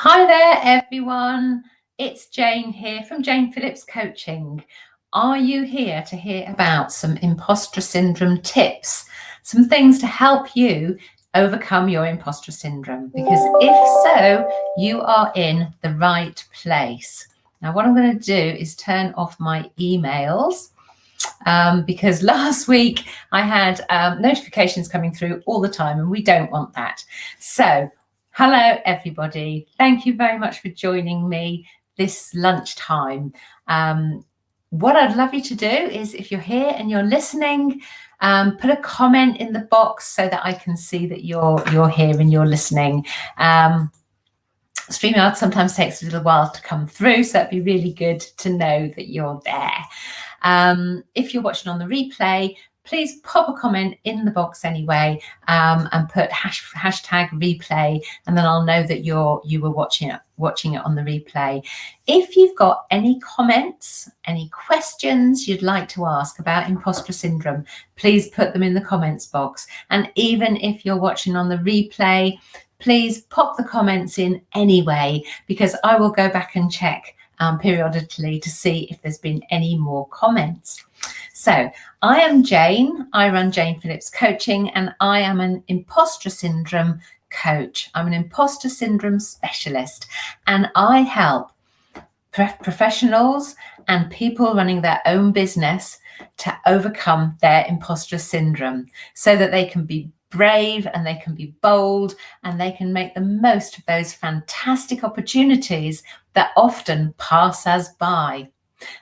Hi there, everyone. It's Jane here from Jane Phillips Coaching. Are you here to hear about some imposter syndrome tips, some things to help you overcome your imposter syndrome? Because if so, you are in the right place. Now, what I'm going to do is turn off my emails because last week I had notifications coming through all the time, and we don't want that. So hello, everybody. Thank you very much for joining me this lunchtime. What I'd love you to do is, if you're here and you're listening, put a comment in the box so that I can see that you're here and you're listening. StreamYard sometimes takes a little while to come through, so it'd be really good to know that you're there. If you're watching on the replay, please pop a comment in the box anyway, and put hashtag replay, and then I'll know that you were watching it on the replay. If you've got any comments, any questions you'd like to ask about imposter syndrome, please put them in the comments box. And even if you're watching on the replay, please pop the comments in anyway, because I will go back and check periodically to see if there's been any more comments. So I am Jane. I run Jane Phillips Coaching, and I am an imposter syndrome coach. I'm an imposter syndrome specialist, and I help professionals and people running their own business to overcome their imposter syndrome so that they can be brave and they can be bold and they can make the most of those fantastic opportunities that often pass us by,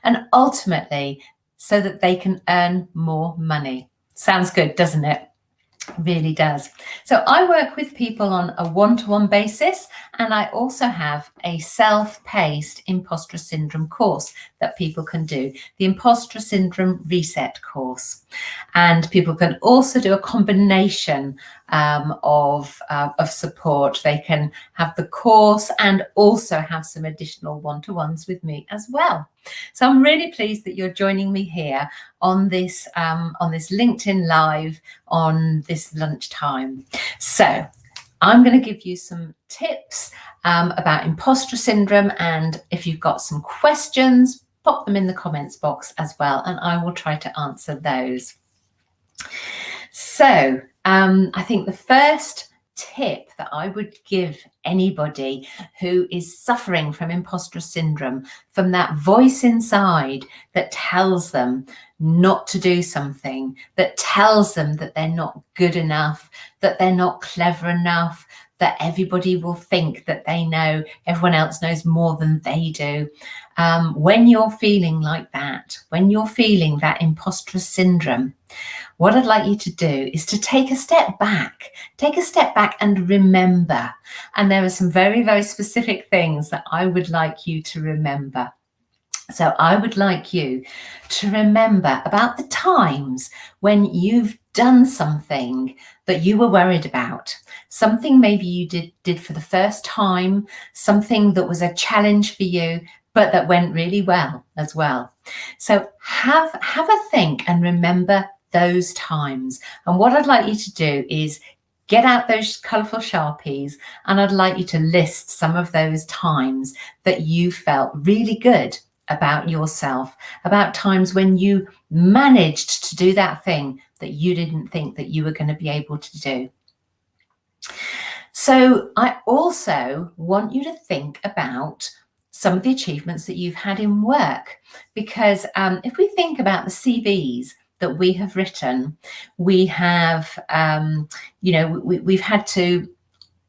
and ultimately so that they can earn more money. Sounds good, doesn't it? Really does. So I work with people on a one-to-one basis, and I also have a self-paced imposter syndrome course that people can do, the Imposter Syndrome Reset course. And people can also do a combination of support. They can have the course and also have some additional one-to-ones with me as well. So I'm really pleased that you're joining me here on this LinkedIn Live on this lunchtime. So I'm going to give you some tips about imposter syndrome, and if you've got some questions, pop them in the comments box as well, and I will try to answer those. So I think the first tip that I would give anybody who is suffering from imposter syndrome, from that voice inside that tells them not to do something, that tells them that they're not good enough, that they're not clever enough, that everybody will think that they know, everyone else knows more than they do. When you're feeling like that, when you're feeling that imposter syndrome, what I'd like you to do is to take a step back and remember. And there are some very, very specific things that I would like you to remember. So I would like you to remember about the times when you've done something that you were worried about, something maybe you did for the first time, something that was a challenge for you, but that went really well as well. So have a think and remember those times. And what I'd like you to do is get out those colourful Sharpies, and I'd like you to list some of those times that you felt really good about yourself, about times when you managed to do that thing that you didn't think that you were going to be able to do. So I also want you to think about some of the achievements that you've had in work, because if we think about the CVs that we have written, we have, we've had to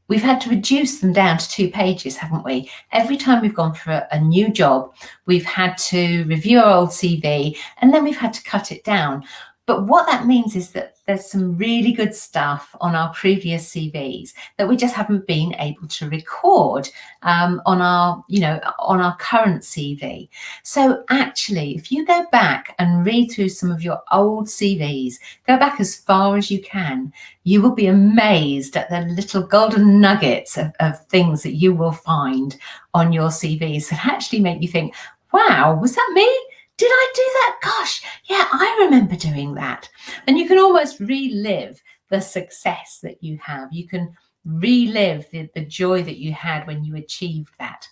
reduce them down to 2 pages, haven't we? Every time we've gone for a new job, we've had to review our old CV, and then we've had to cut it down. But what that means is that there's some really good stuff on our previous CVs that we just haven't been able to record on our current CV. So actually, if you go back and read through some of your old CVs, go back as far as you can, you will be amazed at the little golden nuggets of things that you will find on your CVs that actually make you think, wow, was that me? Did I do that? Gosh, yeah, I remember doing that. And you can almost relive the success that you have. You can relive the joy that you had when you achieved that.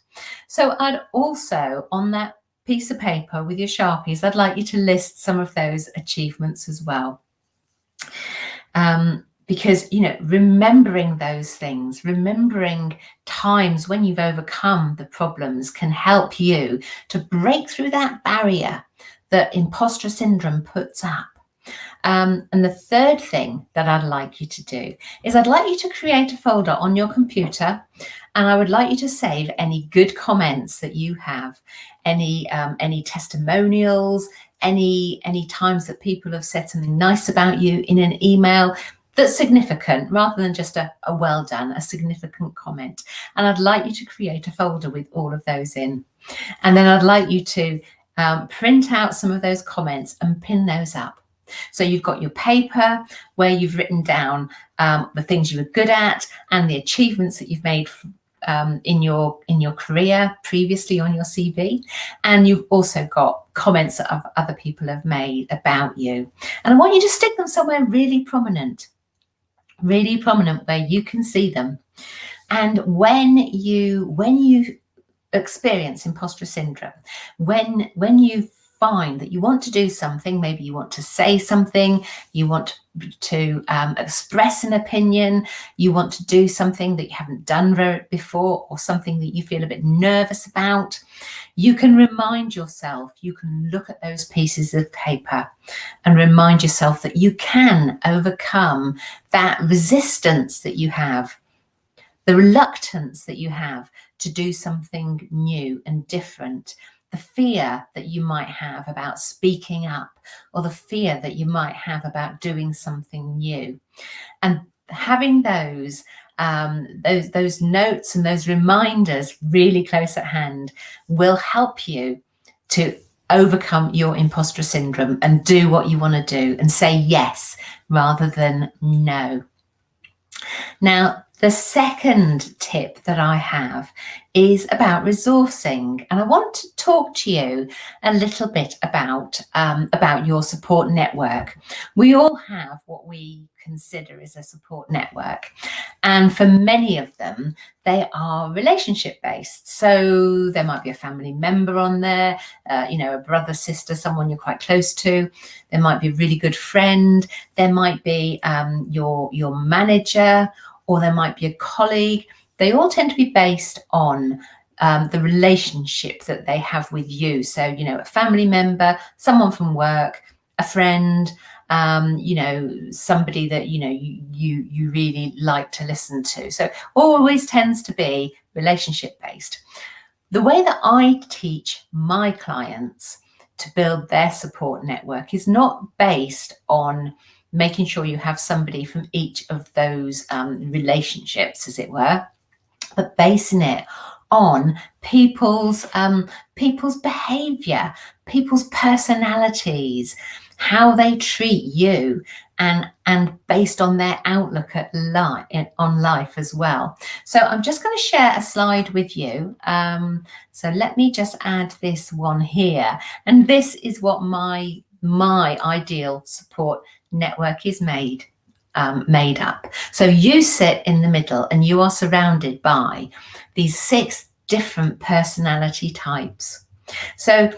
So I'd also, on that piece of paper with your Sharpies, I'd like you to list some of those achievements as well. Because, remembering those things, remembering times when you've overcome the problems can help you to break through that barrier that imposter syndrome puts up. And the third thing that I'd like you to do is I'd like you to create a folder on your computer, and I would like you to save any good comments that you have, any testimonials, any times that people have said something nice about you in an email that's significant, rather than just a well done, a significant comment. And I'd like you to create a folder with all of those in. And then I'd like you to print out some of those comments and pin those up. So you've got your paper where you've written down the things you were good at and the achievements that you've made in your career previously on your CV, and you've also got comments that other people have made about you. And I want you to stick them somewhere really prominent where you can see them. And when you experience imposter syndrome, when you find that you want to do something, maybe you want to say something, you want to express an opinion, you want to do something that you haven't done before, or something that you feel a bit nervous about, you can remind yourself, you can look at those pieces of paper and remind yourself that you can overcome that resistance that you have, the reluctance that you have to do something new and different, the fear that you might have about speaking up, or the fear that you might have about doing something new. And having those notes and those reminders really close at hand will help you to overcome your imposter syndrome and do what you want to do and say yes rather than no. Now, the second tip that I have is about resourcing, and I want to talk to you a little bit about your support network. We all have what we consider as a support network, and for many of them, they are relationship based. So there might be a family member on there, a brother, sister, someone you're quite close to. There might be a really good friend. There might be your manager, or there might be a colleague. They all tend to be based on the relationship that they have with you. So, a family member, someone from work, a friend, somebody that, you really like to listen to. So always tends to be relationship based. The way that I teach my clients to build their support network is not based on making sure you have somebody from each of those relationships, as it were, but basing it on people's behavior, people's personalities, how they treat you, and based on their outlook on life as well. So I'm just going to share a slide with you. So let me just add this one here, and this is what my ideal support network is made up. So you sit in the middle and you are surrounded by these 6 different personality types. So,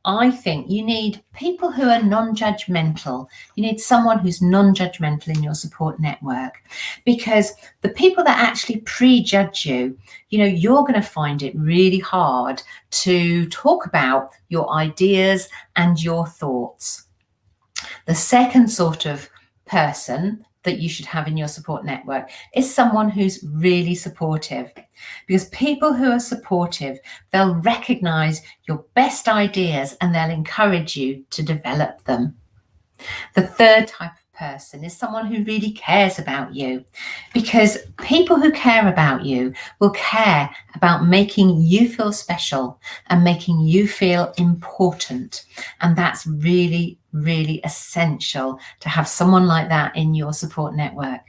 I think you need people who are non-judgmental. You need someone who's non-judgmental in your support network, because the people that actually prejudge you, you're going to find it really hard to talk about your ideas and your thoughts. The second sort of person that you should have in your support network is someone who's really supportive, because people who are supportive, they'll recognize your best ideas and they'll encourage you to develop them. The third type of person is someone who really cares about you, because people who care about you will care about making you feel special and making you feel important. And that's really, really essential to have someone like that in your support network.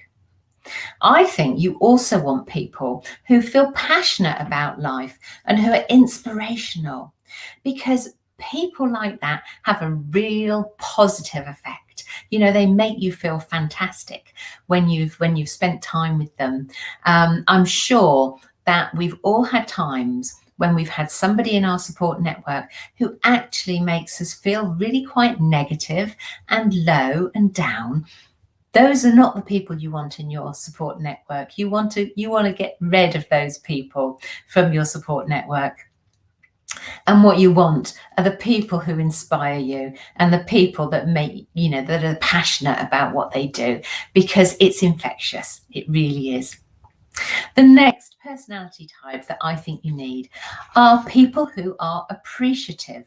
I think you also want people who feel passionate about life and who are inspirational, because people like that have a real positive effect. They make you feel fantastic when you've spent time with them. I'm sure that we've all had times when we've had somebody in our support network who actually makes us feel really quite negative and low and down. Those are not the people you want in your support network. You want to get rid of those people from your support network. And what you want are the people who inspire you and the people that that are passionate about what they do, because it's infectious. It really is. The next personality type that I think you need are people who are appreciative.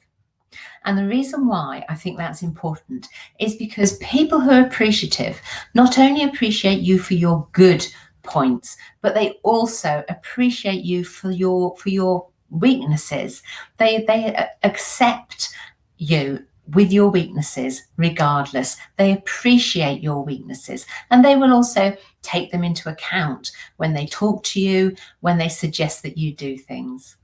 And the reason why I think that's important is because people who are appreciative not only appreciate you for your good points, but they also appreciate you for your weaknesses. They accept you with your weaknesses regardless. They appreciate your weaknesses, and they will also take them into account when they talk to you, when they suggest that you do things.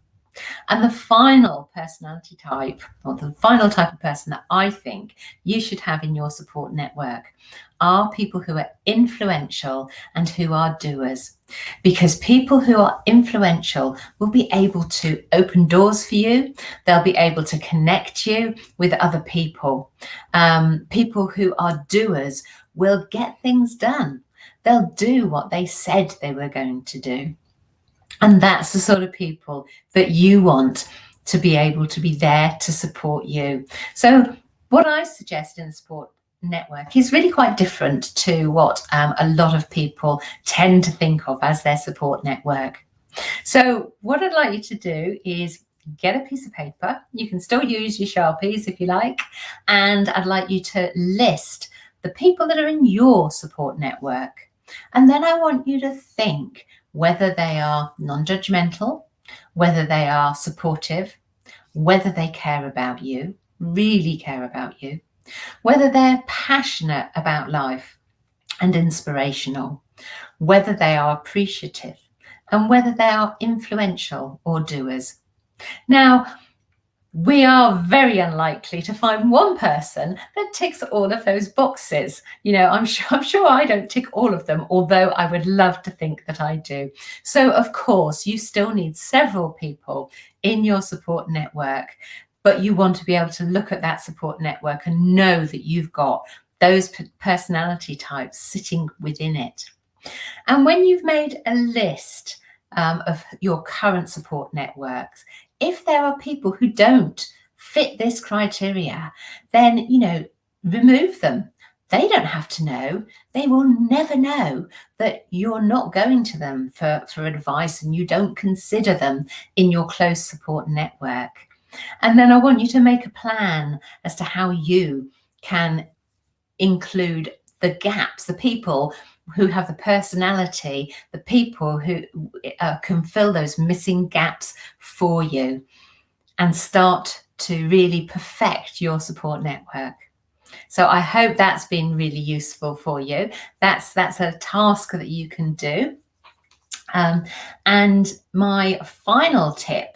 And the final personality type, or the final type of person that I think you should have in your support network, are people who are influential and who are doers. Because people who are influential will be able to open doors for you. They'll be able to connect you with other people. People who are doers will get things done. They'll do what they said they were going to do. And that's the sort of people that you want to be able to be there to support you. So what I suggest in the support network is really quite different to what a lot of people tend to think of as their support network. So what I'd like you to do is get a piece of paper. You can still use your Sharpies if you like. And I'd like you to list the people that are in your support network. And then I want you to think whether they are non-judgmental, whether they are supportive, whether they care about you, really care about you, whether they're passionate about life and inspirational, whether they are appreciative, and whether they are influential or doers. Now, we are very unlikely to find one person that ticks all of those boxes. I'm sure I don't tick all of them, although I would love to think that I do. So, of course, you still need several people in your support network, but you want to be able to look at that support network and know that you've got those personality types sitting within it. And when you've made a list of your current support networks, if there are people who don't fit this criteria, then, remove them. They don't have to know. They will never know that you're not going to them for advice and you don't consider them in your close support network. And then I want you to make a plan as to how you can include the gaps, the people who have the personality, the people who can fill those missing gaps for you, and start to really perfect your support network. So I hope that's been really useful for you. That's a task that you can do. And my final tip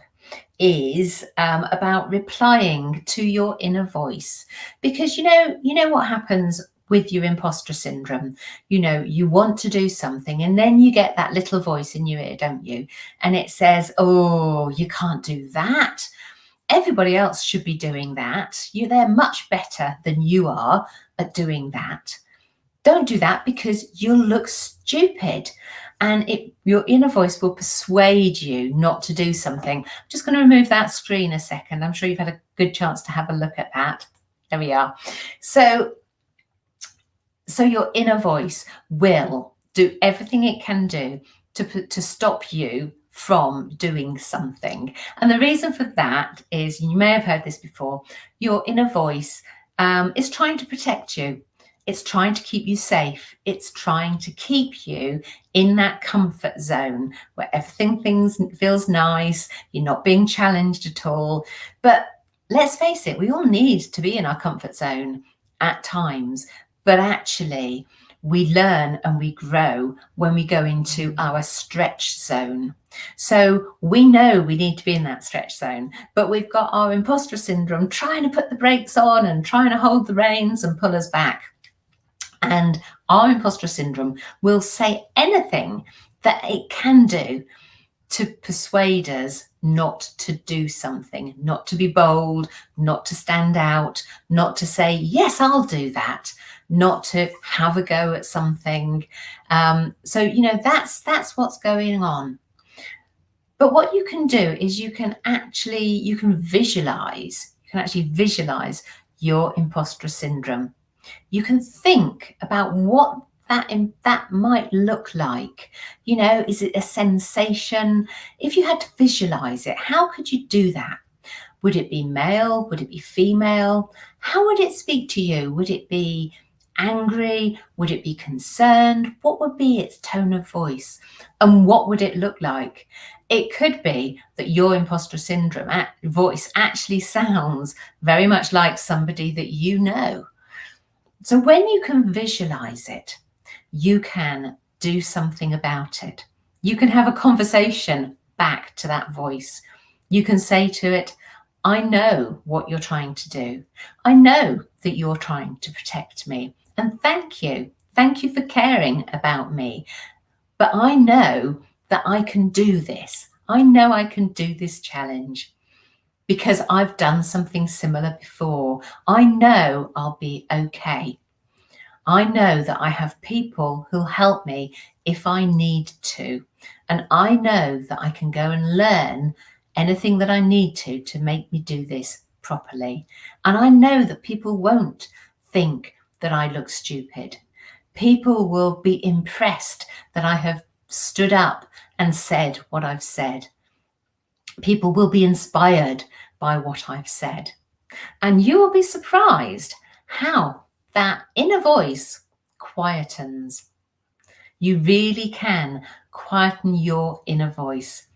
is about replying to your inner voice, because you know what happens with your imposter syndrome. You want to do something and then you get that little voice in your ear, don't you? And it says, oh, you can't do that. Everybody else should be doing that. They're much better than you are at doing that. Don't do that because you'll look stupid. And your inner voice will persuade you not to do something. I'm just going to remove that screen a second. I'm sure you've had a good chance to have a look at that. There we are. So your inner voice will do everything it can do to stop you from doing something. And the reason for that is, you may have heard this before, your inner voice is trying to protect you. It's trying to keep you safe. It's trying to keep you in that comfort zone where everything feels nice. You're not being challenged at all. But let's face it, we all need to be in our comfort zone at times. But actually, we learn and we grow when we go into our stretch zone. So we know we need to be in that stretch zone, but we've got our imposter syndrome trying to put the brakes on and trying to hold the reins and pull us back. And our imposter syndrome will say anything that it can do to persuade us not to do something, not to be bold, not to stand out, not to say, yes, I'll do that, not to have a go at something. So, that's what's going on. But what you can do is you can actually visualize your imposter syndrome. You can think about what that might look like. Is it a sensation? If you had to visualize it, how could you do that? Would it be male? Would it be female? How would it speak to you? Would it be angry? Would it be concerned? What would be its tone of voice? And what would it look like? It could be that your imposter syndrome voice actually sounds very much like somebody that you know. So when you can visualize it, you can do something about it. You can have a conversation back to that voice. You can say to it, I know what you're trying to do. I know that you're trying to protect me. And thank you. Thank you for caring about me. But I know that I can do this. I know I can do this challenge because I've done something similar before. I know I'll be okay. I know that I have people who'll help me if I need to. And I know that I can go and learn anything that I need to make me do this properly. And I know that people won't think that I look stupid. People will be impressed that I have stood up and said what I've said. People will be inspired by what I've said. And you will be surprised how that inner voice quietens. You really can quieten your inner voice.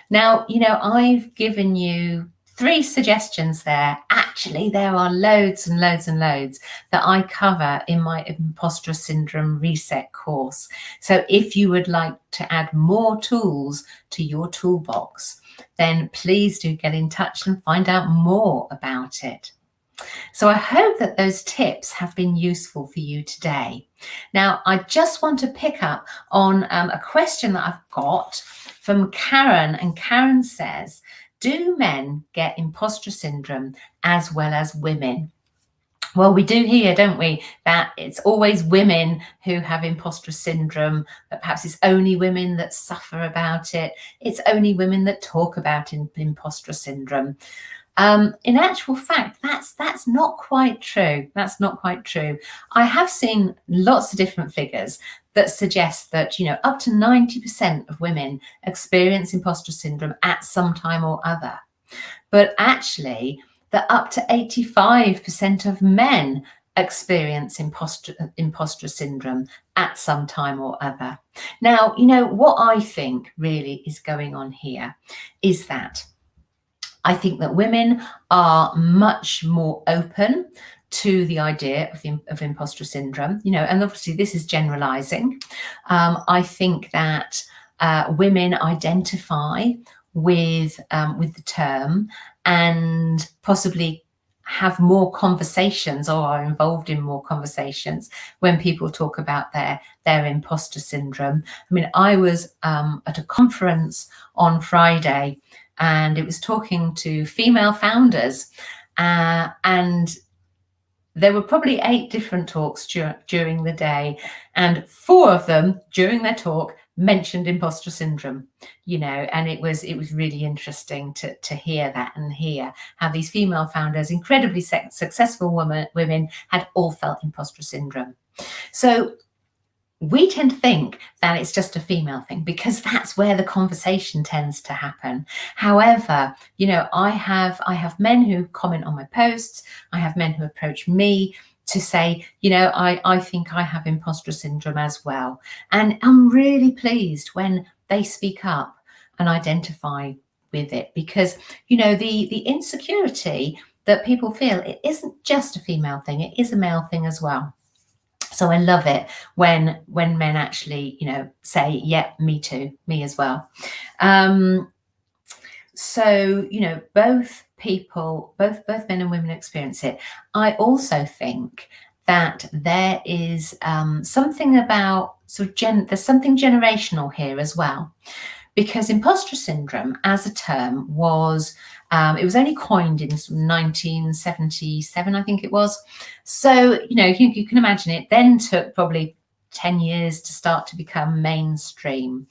Now, I've given you 3 suggestions there. Actually, there are loads and loads and loads that I cover in my Imposter Syndrome Reset course. So if you would like to add more tools to your toolbox, then please do get in touch and find out more about it. So I hope that those tips have been useful for you today. Now, I just want to pick up on a question that I've got from Karen, and Karen says, do men get imposter syndrome as well as women? Well, we do hear, don't we, that it's always women who have imposter syndrome, that perhaps it's only women that suffer about it. It's only women that talk about imposter syndrome. In actual fact, that's not quite true. That's not quite true. I have seen lots of different figures that suggest that, up to 90% of women experience imposter syndrome at some time or other. But actually, that up to 85% of men experience imposter syndrome at some time or other. Now, what I think really is going on here is that I think that women are much more open to the idea of imposter syndrome, and obviously this is generalizing. I think that women identify with the term and possibly have more conversations or are involved in more conversations when people talk about their imposter syndrome. I mean, I was at a conference on Friday, and it was talking to female founders, and there were probably 8 different talks during the day, and 4 of them during their talk mentioned imposter syndrome, and it was really interesting to hear that and hear how these female founders, incredibly successful women, had all felt imposter syndrome. So we tend to think that it's just a female thing because that's where the conversation tends to happen. However, I have men who comment on my posts. I have men who approach me to say, I think I have imposter syndrome as well. And I'm really pleased when they speak up and identify with it, because, the insecurity that people feel, it isn't just a female thing, it is a male thing as well. So I love it when men actually, say, yeah, me too, me as well. So, both men and women experience it. I also think that there is something about there's something generational here as well, because imposter syndrome as a term was it was only coined in 1977, I think it was. So you can imagine it then took probably 10 years to start to become mainstream.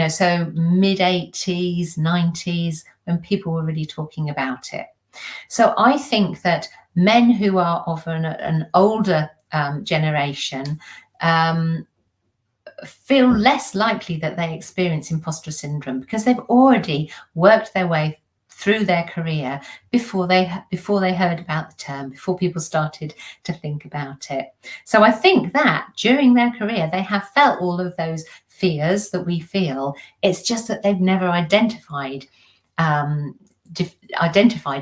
So mid 80s, 90s, when people were really talking about it. So I think that men who are of an older generation feel less likely that they experience imposter syndrome because they've already worked their way through their career before they heard about the term, before people started to think about it. So I think that during their career they have felt all of those fears that we feel. It's just that they've never identified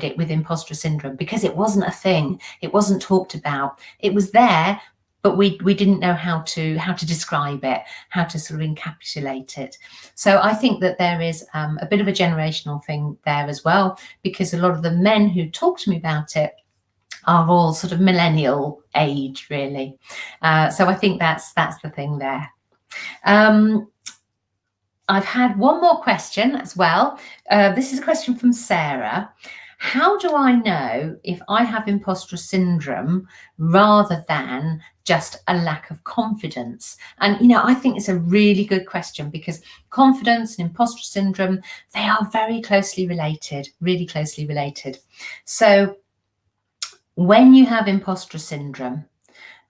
it with imposter syndrome because it wasn't a thing. It wasn't talked about. It was there, but we didn't know how to describe it, how to sort of encapsulate it. So I think that there is a bit of a generational thing there as well, because a lot of the men who talk to me about it are all sort of millennial age, really. So I think that's the thing there. I've had one more question as well. This is a question from Sarah. How do I know if I have imposter syndrome rather than just a lack of confidence? And, I think it's a really good question, because confidence and imposter syndrome, they are very closely related, really closely related. So when you have imposter syndrome,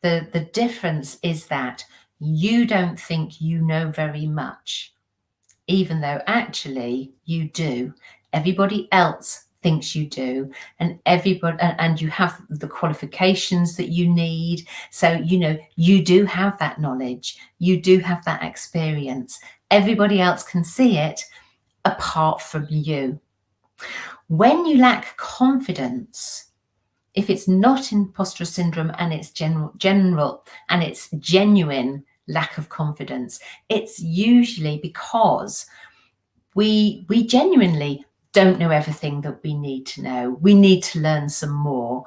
the difference is that you don't think you know very much, even though actually you do. Everybody else thinks you do, and you have the qualifications that you need. So you do have that knowledge, you do have that experience. Everybody else can see it apart from you. When you lack confidence, if it's not imposter syndrome and it's general and it's genuine lack of confidence, it's usually because we genuinely don't know everything that we need to know. We need to learn some more.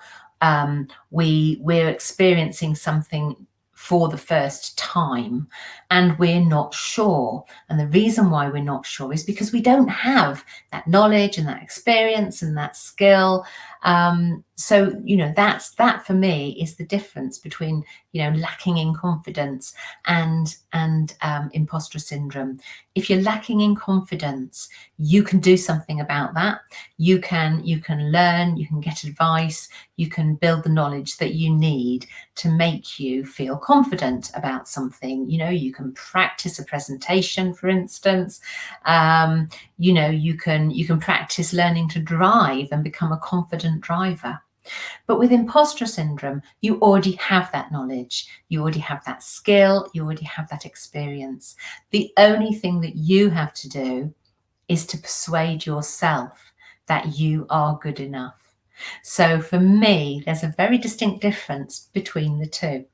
We're experiencing something for the first time and we're not sure. And the reason why we're not sure is because we don't have that knowledge and that experience and that skill. So that for me is the difference between lacking in confidence and imposter syndrome. If you're lacking in confidence, you can do something about that. You can learn, you can get advice, you can build the knowledge that you need to make you feel confident about something. You can practice a presentation, for instance. You can practice learning to drive and become a confident driver. But with imposter syndrome, you already have that knowledge, you already have that skill, you already have that experience. The only thing that you have to do is to persuade yourself that you are good enough. So for me, there's a very distinct difference between the two.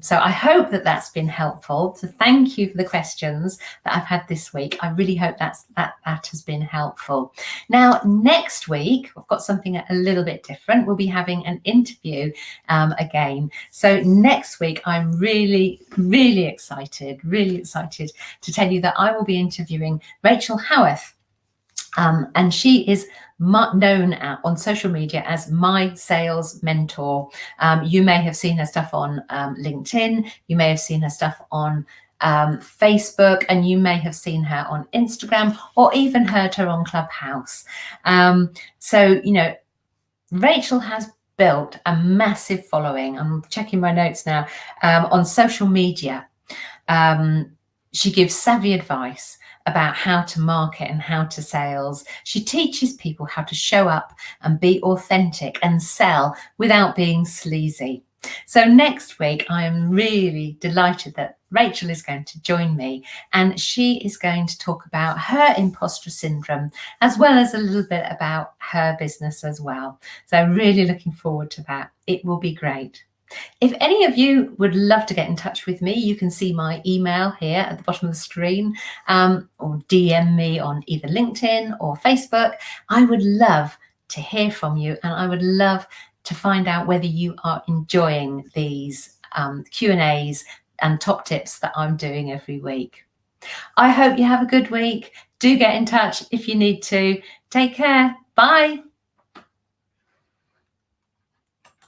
So I hope that that's been helpful. So thank you for the questions that I've had this week. I really hope that has been helpful. Now, next week, I've got something a little bit different. We'll be having an interview again. So next week, I'm really, really excited to tell you that I will be interviewing Rachel Howarth. And she is known on social media as my sales mentor. You may have seen her stuff on LinkedIn, you may have seen her stuff on Facebook, and you may have seen her on Instagram or even heard her on Clubhouse. So Rachel has built a massive following. I'm checking my notes now on social media. She gives savvy advice about how to market and how to sales. She teaches people how to show up and be authentic and sell without being sleazy. So next week, I am really delighted that Rachel is going to join me, and she is going to talk about her imposter syndrome, as well as a little bit about her business as well. So I'm really looking forward to that. It will be great. If any of you would love to get in touch with me, you can see my email here at the bottom of the screen, or DM me on either LinkedIn or Facebook. I would love to hear from you, and I would love to find out whether you are enjoying these Q&As and top tips that I'm doing every week. I hope you have a good week. Do get in touch if you need to. Take care. Bye.